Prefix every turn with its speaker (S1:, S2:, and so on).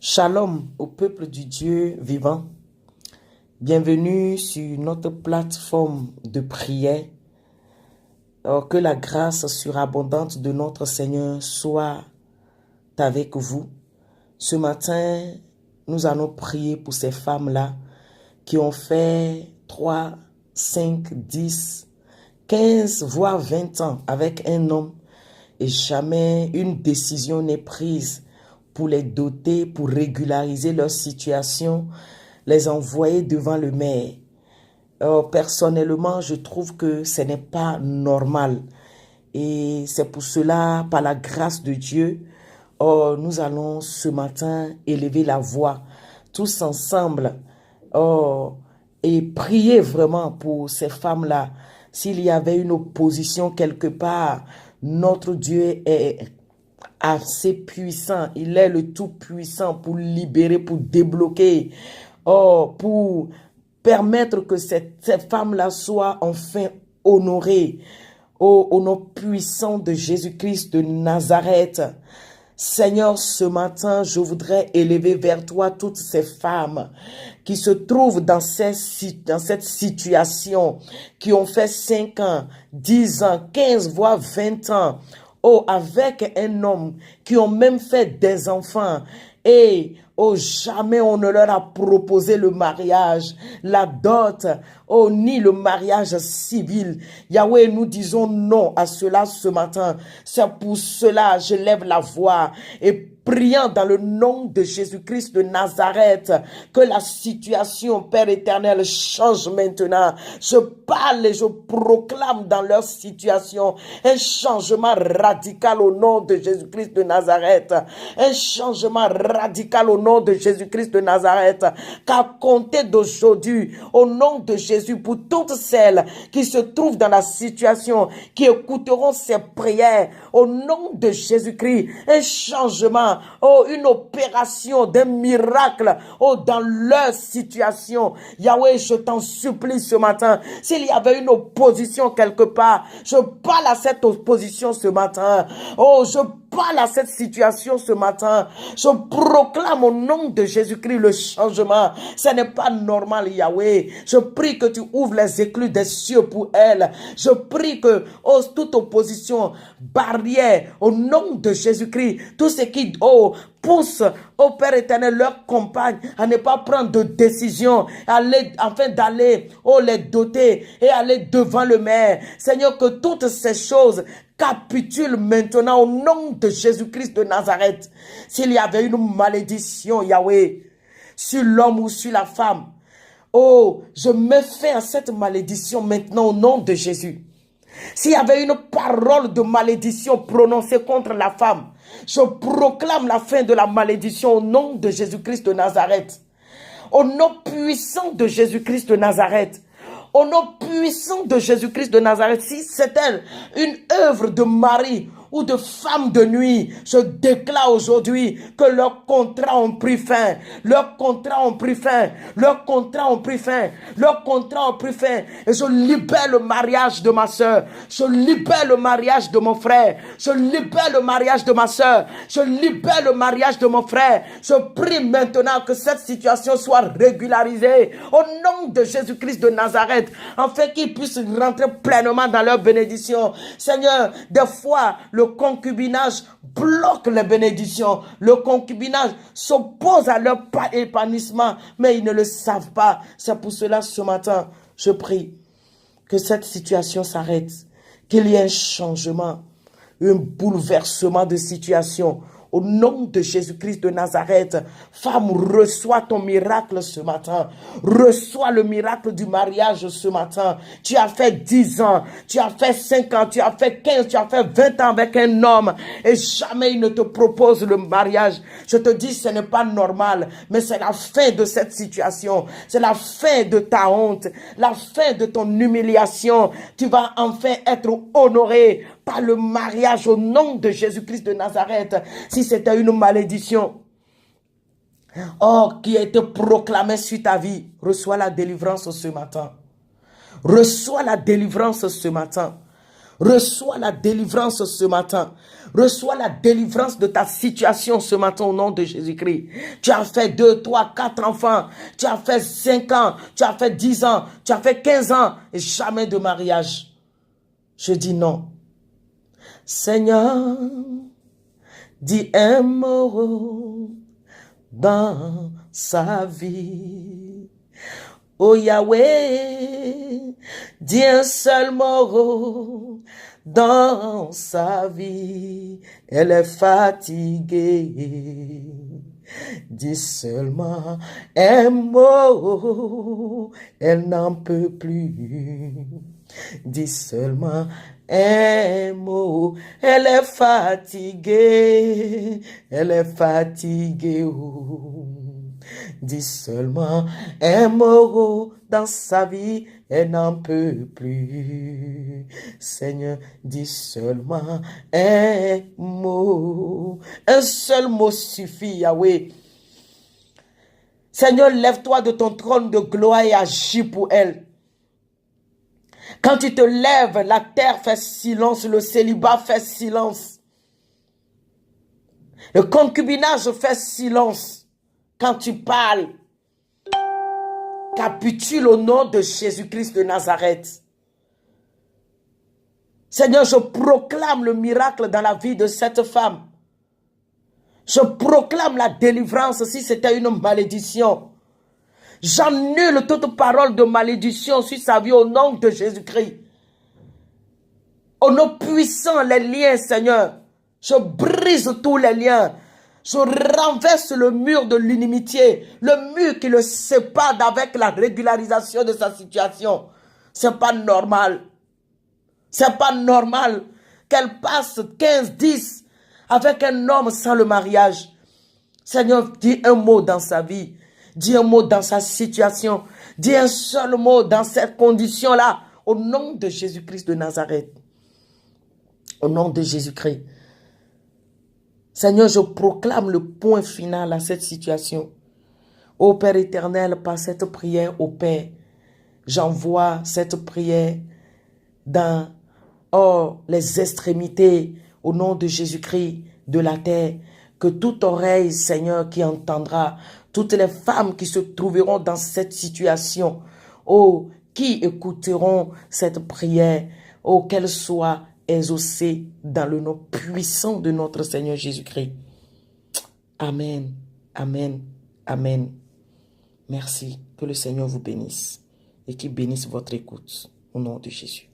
S1: Shalom au peuple du Dieu vivant. Bienvenue sur notre plateforme de prière. Que la grâce surabondante de notre Seigneur soit avec vous. Ce matin, nous allons prier pour ces femmes-là qui ont fait 3, 5, 10, 15, voire 20 ans avec un homme et jamais une décision n'est prise pour les doter, pour régulariser leur situation, les envoyer devant le maire. Personnellement, je trouve que ce n'est pas normal. Et c'est pour cela, par la grâce de Dieu, nous allons ce matin élever la voix, tous ensemble, et prier vraiment pour ces femmes-là. S'il y avait une opposition quelque part, notre Dieu est assez puissant. Il est le tout-puissant pour libérer, pour débloquer, pour permettre que ces femmes-là soient enfin honorées. Au nom puissant de Jésus-Christ de Nazareth. Seigneur, ce matin, je voudrais élever vers toi toutes ces femmes qui se trouvent dans cette situation, qui ont fait 5 ans, 10 ans, 15, voire 20 ans, avec un homme, qui ont même fait des enfants, et jamais on ne leur a proposé le mariage, la dot, ni le mariage civil. Yahweh, nous disons non à cela ce matin. C'est pour cela que je lève la voix et priant dans le nom de Jésus-Christ de Nazareth, que la situation, Père éternel, change maintenant. Je parle et je proclame dans leur situation un changement radical au nom de Jésus-Christ de Nazareth. Un changement radical au nom de Jésus-Christ de Nazareth. Qu'à compter d'aujourd'hui, au nom de Jésus, pour toutes celles qui se trouvent dans la situation, qui écouteront ces prières, au nom de Jésus-Christ, un changement, une opération d'un miracle, dans leur situation. Yahweh, je t'en supplie ce matin, s'il y avait une opposition quelque part, je parle à cette opposition ce matin. Je parle à cette situation ce matin. Je proclame au nom de Jésus-Christ le changement. Ce n'est pas normal, Yahweh. Je prie que tu ouvres les écluses des cieux pour elle. Je prie que toute opposition, barrière, au nom de Jésus-Christ, tout ce qui pousse, Père éternel, leur compagne à ne pas prendre de décision, afin d'aller, les doter et aller devant le maire. Seigneur, que toutes ces choses capitulent maintenant au nom de Jésus-Christ de Nazareth. S'il y avait une malédiction, Yahweh, sur l'homme ou sur la femme, je mets fin à cette malédiction maintenant au nom de Jésus. S'il y avait une parole de malédiction prononcée contre la femme, je proclame la fin de la malédiction au nom de Jésus-Christ de Nazareth. Au nom puissant de Jésus-Christ de Nazareth. Au nom puissant de Jésus-Christ de Nazareth. Si c'était une œuvre de mari ou de femme de nuit, je déclare aujourd'hui que leurs contrats ont pris fin. Leurs contrats ont pris fin. Leurs contrats ont pris fin. Leurs contrats ont pris fin. Et je libère le mariage de ma soeur. Je libère le mariage de mon frère. Je libère le mariage de ma soeur. Je libère le mariage de mon frère. Je prie maintenant que cette situation soit régularisée au nom de Jésus-Christ de Nazareth, afin qu'ils puissent rentrer pleinement dans leur bénédiction. Seigneur, des fois, le concubinage bloque les bénédictions. Le concubinage s'oppose à leur épanouissement, mais ils ne le savent pas. C'est pour cela, ce matin, je prie que cette situation s'arrête, qu'il y ait un changement, un bouleversement de situation. Au nom de Jésus-Christ de Nazareth, femme, reçois ton miracle ce matin. Reçois le miracle du mariage ce matin. Tu as fait 10 ans, tu as fait 5 ans, tu as fait 15, tu as fait 20 ans avec un homme et jamais il ne te propose le mariage. Je te dis, ce n'est pas normal, mais c'est la fin de cette situation. C'est la fin de ta honte, la fin de ton humiliation. Tu vas enfin être honoré par le mariage au nom de Jésus-Christ de Nazareth. Si c'était une malédiction, qui a été proclamée sur ta vie, reçois la délivrance ce matin. Reçois la délivrance ce matin. Reçois la délivrance ce matin. Reçois la délivrance de ta situation ce matin au nom de Jésus-Christ. Tu as fait 2, 3, 4 enfants. Tu as fait 5 ans. Tu as fait 10 ans. Tu as fait 15 ans. Et jamais de mariage. Je dis non. Seigneur, dis un mot dans sa vie. Oh Yahweh, dis un seul mot dans sa vie. Elle est fatiguée. Dis seulement un mot, elle n'en peut plus. Dis seulement un mot, elle est fatiguée. Elle est fatiguée. Oh. Dis seulement un mot dans sa vie, elle n'en peut plus. Seigneur, dis seulement un mot. Un seul mot suffit, Yahweh. Seigneur, lève-toi de ton trône de gloire et agis pour elle. Quand tu te lèves, la terre fait silence, le célibat fait silence. Le concubinage fait silence. Quand tu parles, capitule au nom de Jésus-Christ de Nazareth. Seigneur, je proclame le miracle dans la vie de cette femme. Je proclame la délivrance si c'était une malédiction. J'annule toute parole de malédiction sur sa vie au nom de Jésus-Christ. Au nom puissant, les liens, Seigneur. Je brise tous les liens. Je renverse le mur de l'inimitié, le mur qui le sépare avec la régularisation de sa situation. C'est pas normal. C'est pas normal qu'elle passe 15, 10 avec un homme sans le mariage. Seigneur, dis un mot dans sa vie. Dis un mot dans sa situation. Dis un seul mot dans cette condition-là. Au nom de Jésus-Christ de Nazareth. Au nom de Jésus-Christ. Seigneur, je proclame le point final à cette situation. Ô Père éternel, par cette prière au Père, j'envoie cette prière dans les extrémités, au nom de Jésus-Christ, de la terre. Que toute oreille, Seigneur, qui entendra, toutes les femmes qui se trouveront dans cette situation, qui écouteront cette prière, qu'elle soit exaucée dans le nom puissant de notre Seigneur Jésus-Christ. Amen, amen, amen. Merci, que le Seigneur vous bénisse et qu'il bénisse votre écoute au nom de Jésus.